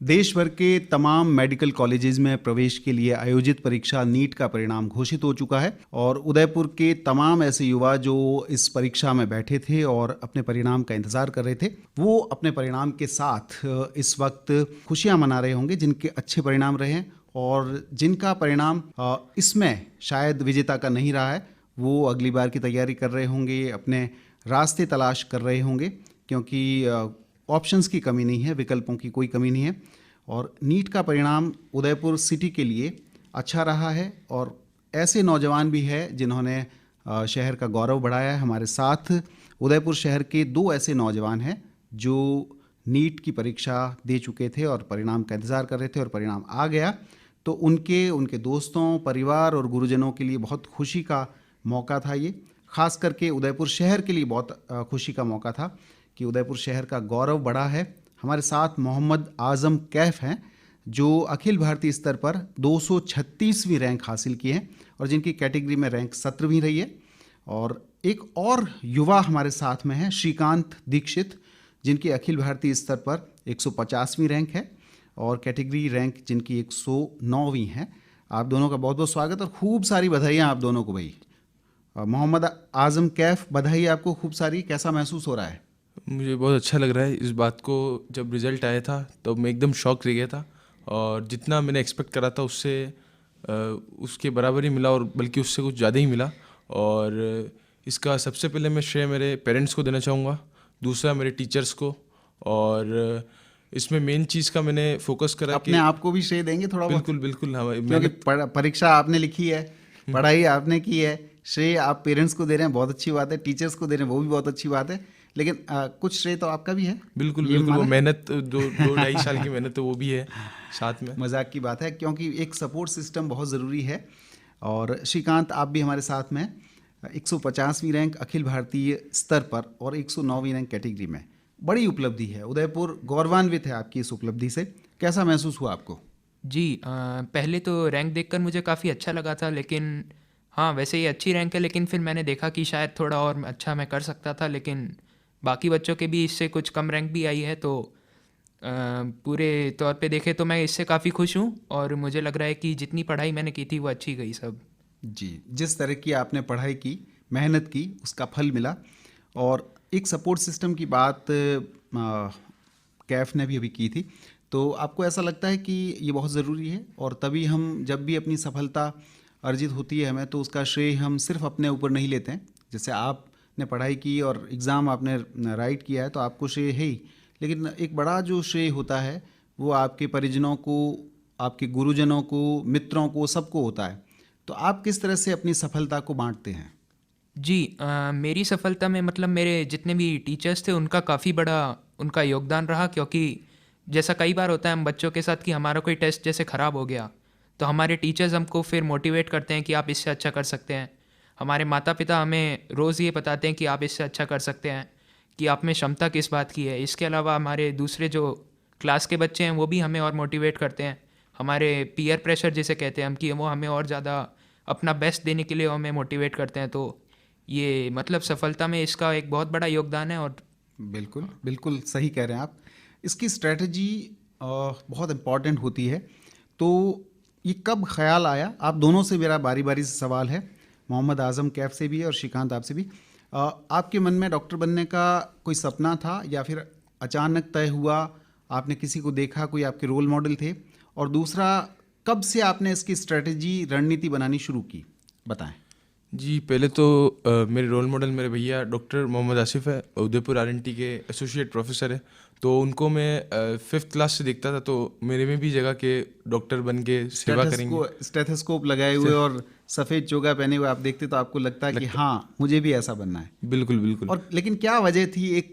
देश भर के तमाम मेडिकल कॉलेजेस में प्रवेश के लिए आयोजित परीक्षा नीट का परिणाम घोषित हो चुका है और उदयपुर के तमाम ऐसे युवा जो इस परीक्षा में बैठे थे और अपने परिणाम का इंतजार कर रहे थे, वो अपने परिणाम के साथ इस वक्त खुशियां मना रहे होंगे जिनके अच्छे परिणाम रहे हैं, और जिनका परिणाम इसमें शायद विजेता का नहीं रहा है, वो अगली बार की तैयारी कर रहे होंगे, अपने रास्ते तलाश कर रहे होंगे, क्योंकि ऑप्शंस की कमी नहीं है, विकल्पों की कोई कमी नहीं है। और नीट का परिणाम उदयपुर सिटी के लिए अच्छा रहा है और ऐसे नौजवान भी हैं जिन्होंने शहर का गौरव बढ़ाया है। हमारे साथ उदयपुर शहर के 2 ऐसे नौजवान हैं जो नीट की परीक्षा दे चुके थे और परिणाम का इंतज़ार कर रहे थे और परिणाम आ गया, तो उनके दोस्तों, परिवार और गुरुजनों के लिए बहुत खुशी का मौका था ये। ख़ास करके उदयपुर शहर के लिए बहुत खुशी का मौका था कि उदयपुर शहर का गौरव बढ़ा है। हमारे साथ मोहम्मद आज़म कैफ हैं जो अखिल भारतीय स्तर पर 236वीं रैंक हासिल की है और जिनकी कैटेगरी में रैंक 17वीं रही है। और एक और युवा हमारे साथ में है, श्रीकांत दीक्षित, जिनकी अखिल भारतीय स्तर पर 150वीं रैंक है और कैटेगरी रैंक जिनकी 109वीं है। आप दोनों का बहुत बहुत स्वागत और खूब सारी बधाइयाँ आप दोनों को भाई। मोहम्मद आज़म कैफ, बधाई आपको खूब सारी। कैसा महसूस हो रहा है? मुझे बहुत अच्छा लग रहा है इस बात को। जब रिज़ल्ट आया था तो मैं एकदम शॉक रह गया था और जितना मैंने एक्सपेक्ट करा था उससे उसके बराबर ही मिला और बल्कि उससे कुछ ज़्यादा ही मिला। और इसका सबसे पहले मैं श्रेय मेरे पेरेंट्स को देना चाहूँगा, दूसरा मेरे टीचर्स को, और इसमें मेन चीज़ का मैंने फोकस करा अपने आप को भी श्रेय देंगे थोड़ा बहुत? बिल्कुल बिल्कुल। हाँ, क्योंकि परीक्षा आपने लिखी है, पढ़ाई आपने की है, श्रेय आप पेरेंट्स को दे रहे हैं, बहुत अच्छी बात है, टीचर्स को दे रहे हैं, वो भी बहुत अच्छी बात है, लेकिन कुछ श्रेय तो आपका भी है। बिल्कुल बिल्कुल। वो मेहनत, 2-2.5 साल की मेहनत तो वो भी है साथ में। मजाक की बात है, क्योंकि एक सपोर्ट सिस्टम बहुत ज़रूरी है। और श्रीकांत, आप भी हमारे साथ में 150वीं रैंक अखिल भारतीय स्तर पर और 109वीं रैंक कैटेगरी में, बड़ी उपलब्धि है। उदयपुर गौरवान्वित है आपकी इस उपलब्धि से। कैसा महसूस हुआ आपको? जी, पहले तो रैंक देखकर मुझे काफ़ी अच्छा लगा था, लेकिन हाँ, वैसे ये अच्छी रैंक है, लेकिन फिर मैंने देखा कि शायद थोड़ा और अच्छा मैं कर सकता था, लेकिन बाकी बच्चों के भी इससे कुछ कम रैंक भी आई है, तो पूरे तौर पे देखे तो मैं इससे काफ़ी खुश हूँ और मुझे लग रहा है कि जितनी पढ़ाई मैंने की थी वो अच्छी गई सब। जी, जिस तरह की आपने पढ़ाई की, मेहनत की, उसका फल मिला। और एक सपोर्ट सिस्टम की बात कैफ ने भी अभी की थी, तो आपको ऐसा लगता है कि ये बहुत ज़रूरी है? और तभी हम जब भी अपनी सफलता अर्जित होती है हमें, तो उसका श्रेय हम सिर्फ अपने ऊपर नहीं लेते हैं। जैसे आपने पढ़ाई की और एग्ज़ाम आपने राइट किया है तो आपको श्रेय है ही, लेकिन एक बड़ा जो श्रेय होता है वो आपके परिजनों को, आपके गुरुजनों को, मित्रों को, सबको होता है। तो आप किस तरह से अपनी सफलता को बांटते हैं? जी, मेरी सफलता में मतलब मेरे जितने भी टीचर्स थे उनका काफ़ी बड़ा उनका योगदान रहा, क्योंकि जैसा कई बार होता है हम बच्चों के साथ कि हमारा कोई टेस्ट जैसे ख़राब हो गया तो हमारे टीचर्स हमको फिर मोटिवेट करते हैं कि आप इससे अच्छा कर सकते हैं। हमारे माता पिता हमें रोज़ ये बताते हैं कि आप इससे अच्छा कर सकते हैं, कि आप में क्षमता किस बात की है। इसके अलावा हमारे दूसरे जो क्लास के बच्चे हैं वो भी हमें और मोटिवेट करते हैं। हमारे पीयर प्रेशर जिसे कहते हैं हम, कि वो हमें और ज़्यादा अपना बेस्ट देने के लिए हमें मोटिवेट करते हैं। तो ये मतलब सफलता में इसका एक बहुत बड़ा योगदान है। और बिल्कुल बिल्कुल सही कह रहे हैं आप। इसकी स्ट्रेटजी बहुत इम्पॉर्टेंट होती है। तो ये कब ख्याल आया? आप दोनों से मेरा बारी बारी से सवाल है, मोहम्मद आज़म कैफ से भी और श्रीकांत आपसे भी। आपके मन में डॉक्टर बनने का कोई सपना था या फिर अचानक तय हुआ? आपने किसी को देखा, कोई आपके रोल मॉडल थे? और दूसरा, कब से आपने इसकी स्ट्रेटजी, रणनीति बनानी शुरू की, बताएं। जी, पहले तो मेरे रोल मॉडल मेरे भैया डॉक्टर मोहम्मद आसिफ है, उदयपुर RNT के एसोसिएट प्रोफेसर है। तो उनको मैं 5th क्लास से देखता था, तो मेरे में भी जगह के डॉक्टर बन के सेवा करेंगे। स्टेथोस्कोप लगाए हुए और सफ़ेद चोगा पहने हुए आप देखते तो आपको लगता है कि हाँ, मुझे भी ऐसा बनना है। बिल्कुल बिल्कुल। और लेकिन क्या वजह थी एक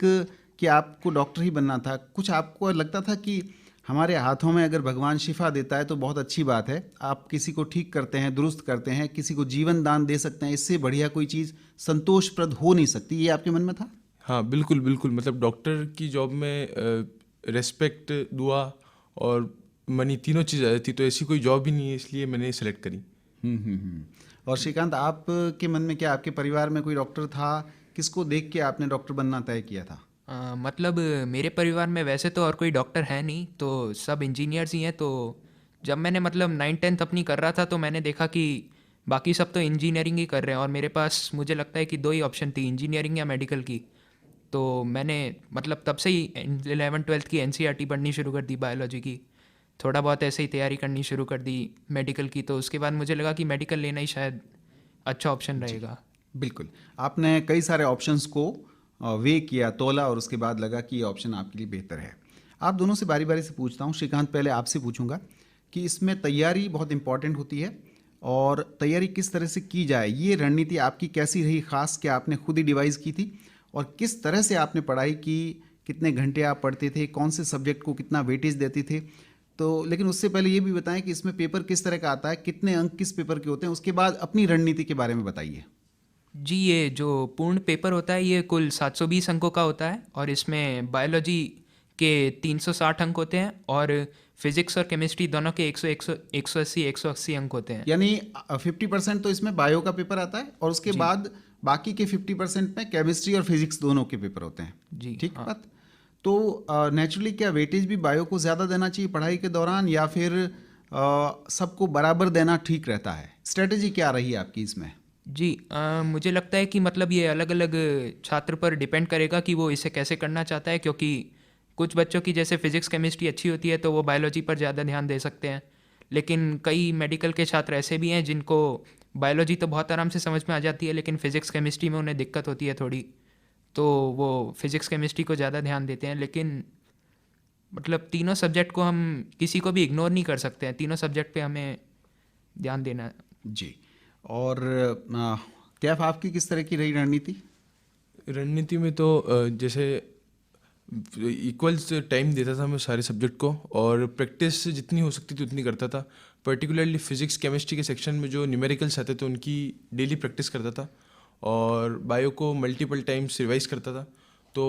कि आपको डॉक्टर ही बनना था? कुछ आपको लगता था कि हमारे हाथों में अगर भगवान शिफा देता है तो बहुत अच्छी बात है, आप किसी को ठीक करते हैं, दुरुस्त करते हैं, किसी को जीवन दान दे सकते हैं, इससे बढ़िया कोई चीज़ संतोषप्रद हो नहीं सकती, ये आपके मन में था? हाँ बिल्कुल बिल्कुल। मतलब डॉक्टर की जॉब में रेस्पेक्ट, दुआ और मनी तीनों चीज़ आ जाती, तो ऐसी कोई जॉब ही नहीं है, इसलिए मैंने सेलेक्ट करी। और श्रीकांत, आपके मन में क्या, आपके परिवार में कोई डॉक्टर था? किसको देख के आपने डॉक्टर बनना तय किया था? मतलब मेरे परिवार में वैसे तो और कोई डॉक्टर है नहीं, तो सब इंजीनियर्स ही हैं। तो जब मैंने मतलब 9th-10th अपनी कर रहा था तो मैंने देखा कि बाकी सब तो इंजीनियरिंग ही कर रहे हैं और मेरे पास मुझे लगता है कि दो ही ऑप्शन थी, इंजीनियरिंग या मेडिकल की। तो मैंने मतलब तब से ही 11th-12th की एनसीईआरटी पढ़नी शुरू कर दी बायोलॉजी की, थोड़ा बहुत ऐसे ही तैयारी करनी शुरू कर दी मेडिकल की। तो उसके बाद मुझे लगा कि मेडिकल लेना ही शायद अच्छा ऑप्शन रहेगा। बिल्कुल। आपने कई सारे ऑप्शंस को वे किया, तोला, और उसके बाद लगा कि ये ऑप्शन आपके लिए बेहतर है। आप दोनों से बारी बारी से पूछता हूँ। श्रीकांत, पहले आपसे पूछूंगा कि इसमें तैयारी बहुत इंपॉर्टेंट होती है और तैयारी किस तरह से की जाए, ये रणनीति आपकी कैसी रही? खास क्या आपने खुद ही डिवाइस की थी और किस तरह से आपने पढ़ाई की? कितने घंटे आप पढ़ते थे? कौन से सब्जेक्ट को कितना वेटेज देते थे? तो लेकिन उससे पहले ये भी बताएं कि इसमें पेपर किस तरह का आता है, कितने अंक किस पेपर के होते हैं, उसके बाद अपनी रणनीति के बारे में बताइए। जी, ये जो पूर्ण पेपर होता है ये कुल 720 अंकों का होता है और इसमें बायोलॉजी के 360 अंक होते हैं और फिजिक्स और केमिस्ट्री दोनों के 180 अंक होते हैं। यानी 50% तो इसमें बायो का पेपर आता है और उसके बाद बाकी के 50% में केमिस्ट्री और फिजिक्स दोनों के पेपर होते हैं। जी ठीक हाँ। बात। तो नेचुरली क्या वेटेज भी बायो को ज़्यादा देना चाहिए पढ़ाई के दौरान, या फिर सबको बराबर देना ठीक रहता है? स्ट्रेटेजी क्या रही आपकी इसमें? जी, मुझे लगता है कि मतलब ये अलग अलग छात्र पर डिपेंड करेगा कि वो इसे कैसे करना चाहता है, क्योंकि कुछ बच्चों की जैसे फिजिक्स केमिस्ट्री अच्छी होती है तो वो बायोलॉजी पर ज़्यादा ध्यान दे सकते हैं, लेकिन कई मेडिकल के छात्र ऐसे भी हैं जिनको बायोलॉजी तो बहुत आराम से समझ में आ जाती है लेकिन फिजिक्स केमिस्ट्री में उन्हें दिक्कत होती है थोड़ी, तो वो फिजिक्स केमिस्ट्री को ज़्यादा ध्यान देते हैं। लेकिन मतलब तीनों सब्जेक्ट को हम किसी को भी इग्नोर नहीं कर सकते हैं, तीनों सब्जेक्ट पे हमें ध्यान देना है। जी। और कैफ, आपकी किस तरह की रही रणनीति? रणनीति में तो जैसे इक्वल्स टाइम देता था मैं सारे सब्जेक्ट को और प्रैक्टिस जितनी हो सकती थी उतनी करता था। पर्टिकुलरली फिजिक्स केमिस्ट्री के सेक्शन में जो न्यूमेरिकल्स आते थे उनकी डेली प्रैक्टिस करता था और बायो को मल्टीपल टाइम्स रिवाइज करता था। तो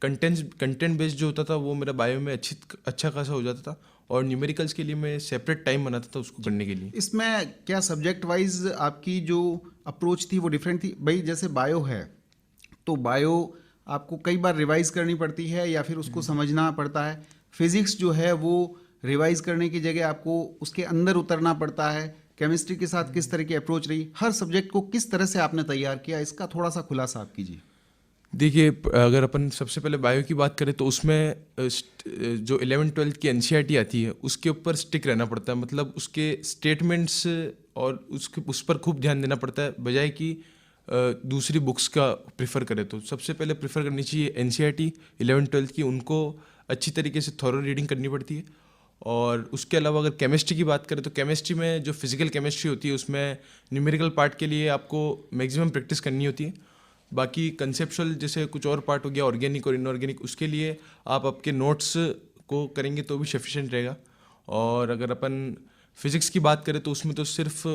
कंटेंट बेस्ड जो होता था वो मेरा बायो में अच्छा खासा हो जाता था और न्यूमेरिकल्स के लिए मैं सेपरेट टाइम बनाता था उसको करने के लिए। इसमें क्या सब्जेक्ट वाइज आपकी जो अप्रोच थी वो डिफरेंट थी? भाई जैसे बायो है तो बायो आपको कई बार रिवाइज करनी पड़ती है या फिर उसको समझना पड़ता है। फिजिक्स जो है वो रिवाइज करने की जगह आपको उसके अंदर उतरना पड़ता है। केमिस्ट्री के साथ किस तरह की अप्रोच रही? हर सब्जेक्ट को किस तरह से आपने तैयार किया, इसका थोड़ा सा खुलासा आप कीजिए। देखिए, अगर अपन सबसे पहले बायो की बात करें तो उसमें जो 11th-12th की एनसीईआरटी आती है उसके ऊपर स्टिक रहना पड़ता है, मतलब उसके स्टेटमेंट्स और उस पर खूब ध्यान देना पड़ता है बजाय कि दूसरी बुक्स का प्रेफर करें। तो सबसे पहले प्रेफर करनी चाहिए एनसीईआरटी 11th-12th की, उनको अच्छी तरीके से थॉरो रीडिंग करनी पड़ती है। और उसके अलावा अगर केमिस्ट्री की बात करें तो केमिस्ट्री में जो फिजिकल केमिस्ट्री होती है उसमें न्यूमेरिकल पार्ट के लिए आपको मैक्सिमम प्रैक्टिस करनी होती है। बाकी कंसेप्चुअल जैसे कुछ और पार्ट हो गया ऑर्गेनिक और इनऑर्गेनिक, उसके लिए आप आपके नोट्स को करेंगे तो भी सफिशिएंट रहेगा। और अगर अपन फिजिक्स की बात करें तो उसमें तो सिर्फ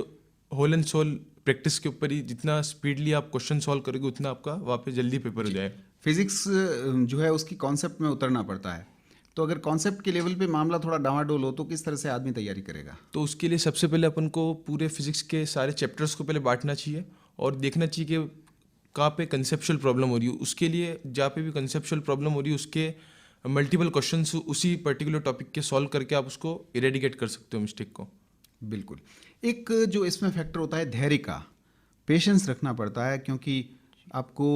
होल एंड सोल प्रैक्टिस के ऊपर ही, जितना स्पीडली आप क्वेश्चन सॉल्व करोगे उतना आपका वहाँ पे जल्दी पेपर हो जाए। फिजिक्स जो है उसकी कॉन्सेप्ट में उतरना पड़ता है, तो अगर कॉन्सेप्ट के लेवल पे मामला थोड़ा डावाडोल हो तो किस तरह से आदमी तैयारी करेगा? तो उसके लिए सबसे पहले अपन को पूरे फिजिक्स के सारे चैप्टर्स को पहले बांटना चाहिए और देखना चाहिए कि कहाँ पे कंसेप्चुअल प्रॉब्लम हो रही है। उसके लिए जहाँ पे भी कंसेप्चुअल प्रॉब्लम हो रही है उसके मल्टीपल क्वेश्चंस उसी पर्टिकुलर टॉपिक के सॉल्व करके आप उसको इरेडिकेट कर सकते हो मिस्टेक को। बिल्कुल। एक जो इसमें फैक्टर होता है धैर्य का, पेशेंस रखना पड़ता है, क्योंकि आपको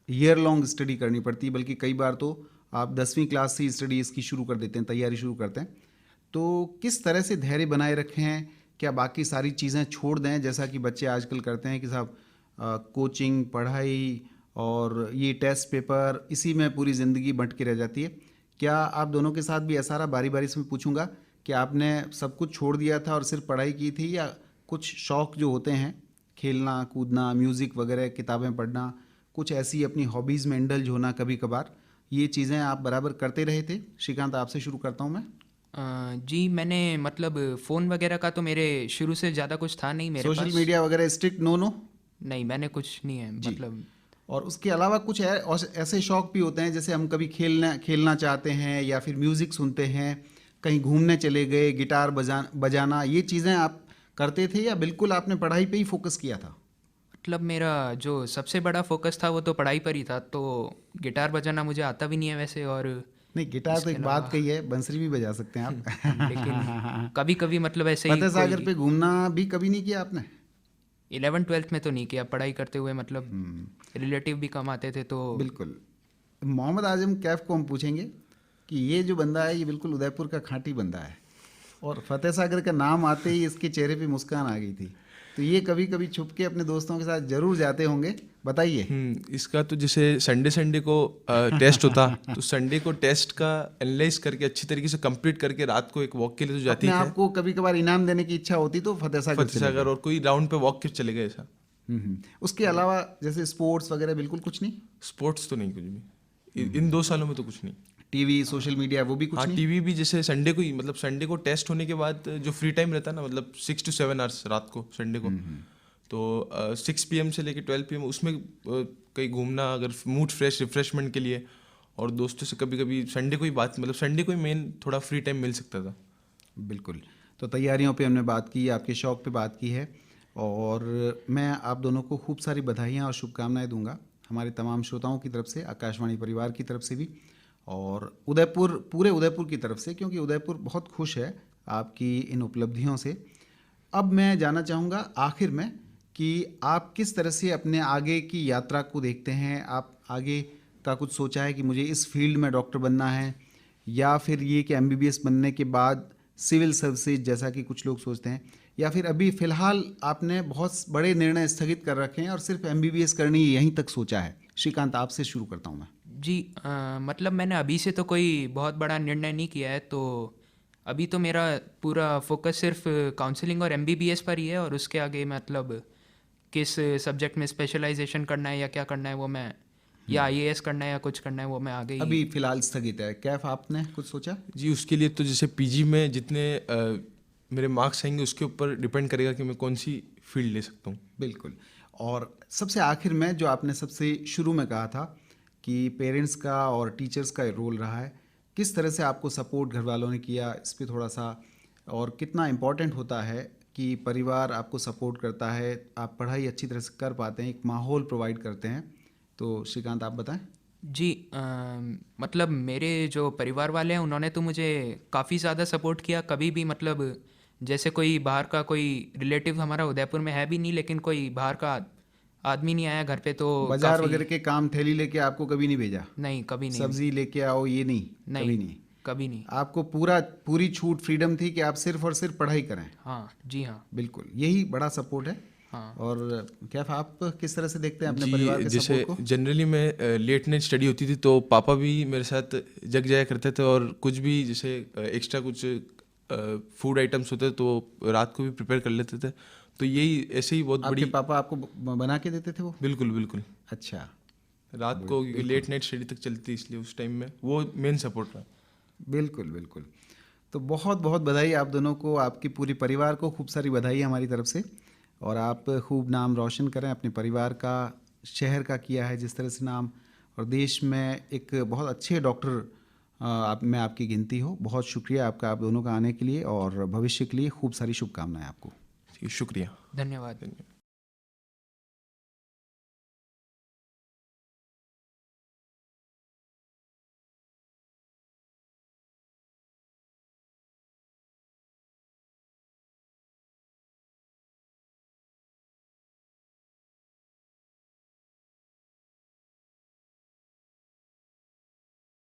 ईयर लॉन्ग स्टडी करनी पड़ती है, बल्कि कई बार तो आप 10वीं क्लास से स्टडी इसकी शुरू कर देते हैं, तैयारी शुरू करते हैं। तो किस तरह से धैर्य बनाए रखें? क्या बाकी सारी चीज़ें छोड़ दें जैसा कि बच्चे आजकल करते हैं कि साहब कोचिंग, पढ़ाई और ये टेस्ट पेपर, इसी में पूरी ज़िंदगी बंट के रह जाती है? क्या आप दोनों के साथ भी ऐसा रहा? बारी बारी से मैं पूछूंगा कि आपने सब कुछ छोड़ दिया था और सिर्फ पढ़ाई की थी, या कुछ शौक़ जो होते हैं, खेलना कूदना, म्यूज़िक वगैरह, किताबें पढ़ना, कुछ ऐसी अपनी हॉबीज़ में इंडल्ज होना कभी कभार, ये चीज़ें आप बराबर करते रहे थे? श्रीकांत, आपसे शुरू करता हूँ मैं। जी, मैंने मतलब फ़ोन वगैरह का तो मेरे शुरू से ज़्यादा कुछ था नहीं मेरे सोशल पास। मीडिया वगैरह स्ट्रिक्ट नो नो? नहीं, मैंने कुछ नहीं है जी। मतलब। और उसके अलावा कुछ और ऐसे शौक भी होते हैं, जैसे हम कभी खेलना चाहते हैं या फिर म्यूज़िक सुनते हैं, कहीं घूमने चले गए, गिटार बजाना, ये चीज़ें आप करते थे या बिल्कुल आपने पढ़ाई पे ही फोकस किया था? मतलब मेरा जो सबसे बड़ा फोकस था वो तो पढ़ाई पर ही था, तो गिटार बजाना मुझे आता भी नहीं है वैसे। और नहीं, गिटार तो इसके एक बात अलावा कही है, बंसरी भी बजा सकते हैं लेकिन आप। कभी कभी मतलब ऐसे ही फतेह सागर कोई पे घूमना भी कभी नहीं किया आपने? 11th-12th में तो नहीं किया, पढ़ाई करते हुए मतलब रिलेटिव भी कम आते थे तो। बिल्कुल। मोहम्मद आजम कैफ को हम पूछेंगे कि ये जो बंदा है ये बिल्कुल उदयपुर का खाँटी बंदा है, और फतेह सागर का नाम आते ही इसके चेहरे पे मुस्कान आ गई थी। तो ये कभी कभी छुप के अपने दोस्तों के साथ जरूर जाते होंगे, बताइए। इसका तो जैसे संडे संडे को टेस्ट होता, तो संडे को टेस्ट का एनालाइज करके अच्छी तरीके से कंप्लीट करके रात को एक वॉक के लिए तो जाती अपने है आप को कभी कभार इनाम देने की इच्छा होती तो फतेह सागर फतेह सागर, और कोई राउंड पे वॉक के चले गए ऐसा। उसके अलावा जैसे स्पोर्ट्स वगैरह बिल्कुल कुछ नहीं? स्पोर्ट्स तो नहीं कुछ भी, इन 2 सालों में तो कुछ नहीं। टीवी सोशल मीडिया वो भी कुछ हाँ, नहीं? टीवी भी जैसे संडे को ही, मतलब संडे को टेस्ट होने के बाद जो फ्री टाइम रहता है ना, मतलब 6 to 7 आवर्स रात को संडे को, तो 6 PM से लेके 12 PM उसमें कहीं घूमना, अगर मूड फ्रेश रिफ्रेशमेंट के लिए, और दोस्तों से कभी कभी संडे को ही बात, मतलब संडे को ही मेन थोड़ा फ्री टाइम मिल सकता था। बिल्कुल। तो तैयारियों पे हमने बात की, आपके शौक़ पे बात की है, और मैं आप दोनों को खूब सारी बधाइयाँ और शुभकामनाएं दूंगा हमारे तमाम श्रोताओं की तरफ से, आकाशवाणी परिवार की तरफ से भी, और उदयपुर, पूरे उदयपुर की तरफ से, क्योंकि उदयपुर बहुत खुश है आपकी इन उपलब्धियों से। अब मैं जानना चाहूँगा आखिर में कि आप किस तरह से अपने आगे की यात्रा को देखते हैं। आप आगे का कुछ सोचा है कि मुझे इस फील्ड में डॉक्टर बनना है, या फिर ये कि MBBS बनने के बाद सिविल सर्विसेज जैसा कि कुछ लोग सोचते हैं, या फिर अभी फ़िलहाल आपने बहुत बड़े निर्णय स्थगित कर रखे हैं और सिर्फ MBBS करनी यहीं तक सोचा है? श्रीकांत, आपसे शुरू करता हूँ मैं। जी, मतलब मैंने अभी से तो कोई बहुत बड़ा निर्णय नहीं किया है, तो अभी तो मेरा पूरा फोकस सिर्फ काउंसलिंग और MBBS पर ही है, और उसके आगे मतलब किस सब्जेक्ट में स्पेशलाइजेशन करना है या क्या करना है वो मैं, या IAS करना है या कुछ करना है वो मैं आगे ही। अभी फ़िलहाल स्थगित है। कैफ, आपने कुछ सोचा? जी, उसके लिए तो जैसे PG में जितने मेरे मार्क्स आएंगे उसके ऊपर डिपेंड करेगा कि मैं कौन सी फील्ड ले सकता हूँ। बिल्कुल। और सबसे आखिर में जो आपने सबसे शुरू में कहा था कि पेरेंट्स का और टीचर्स का रोल रहा है, किस तरह से आपको सपोर्ट घर वालों ने किया, इस पे थोड़ा सा, और कितना इम्पोर्टेंट होता है कि परिवार आपको सपोर्ट करता है, आप पढ़ाई अच्छी तरह से कर पाते हैं, एक माहौल प्रोवाइड करते हैं। तो श्रीकांत, आप बताएं। जी, मतलब मेरे जो परिवार वाले हैं उन्होंने तो मुझे काफ़ी ज़्यादा सपोर्ट किया। कभी भी मतलब जैसे कोई बाहर का कोई रिलेटिव हमारा उदयपुर में है भी नहीं, लेकिन कोई बाहर का आदमी नहीं आया घर पे, तो बाजार वगैरह के काम थैली लेके आपको कभी नहीं भेजा? नहीं, कभी नहीं। सब्जी लेके आओ, ये नहीं? कभी नहीं? कभी नहीं। आपको पूरी छूट, फ्रीडम थी कि आप सिर्फ और सिर्फ पढ़ाई करें? हाँ जी, हाँ बिल्कुल, यही बड़ा सपोर्ट है। हाँ। और क्या आप किस तरह से देखते हैं अपने जी, परिवार के जैसे सपोर्ट को? जनरली मैं लेट नाइट स्टडी होती थी तो पापा भी मेरे साथ जग जाया करते थे, और कुछ भी जैसे एक्स्ट्रा कुछ फूड आइटम्स होते तो रात को भी प्रिपेयर कर लेते थे। तो यही ऐसे ही बहुत आपके बड़ी, पापा आपको बना के देते थे वो? बिल्कुल बिल्कुल, अच्छा। रात को लेट नाइट स्टडी तक चलती, इसलिए उस टाइम में वो मेन सपोर्ट रहा। बिल्कुल बिल्कुल। तो बहुत बहुत बधाई आप दोनों को, आपकी पूरी परिवार को खूब सारी बधाई हमारी तरफ से, और आप खूब नाम रोशन करें, अपने परिवार का, शहर का किया है जिस तरह से नाम, और देश में एक बहुत अच्छे डॉक्टर आप में आपकी गिनती हो। बहुत शुक्रिया आपका, आप दोनों का आने के लिए, और भविष्य के लिए खूब सारी शुभकामनाएं आपको। शुक्रिया। धन्यवाद।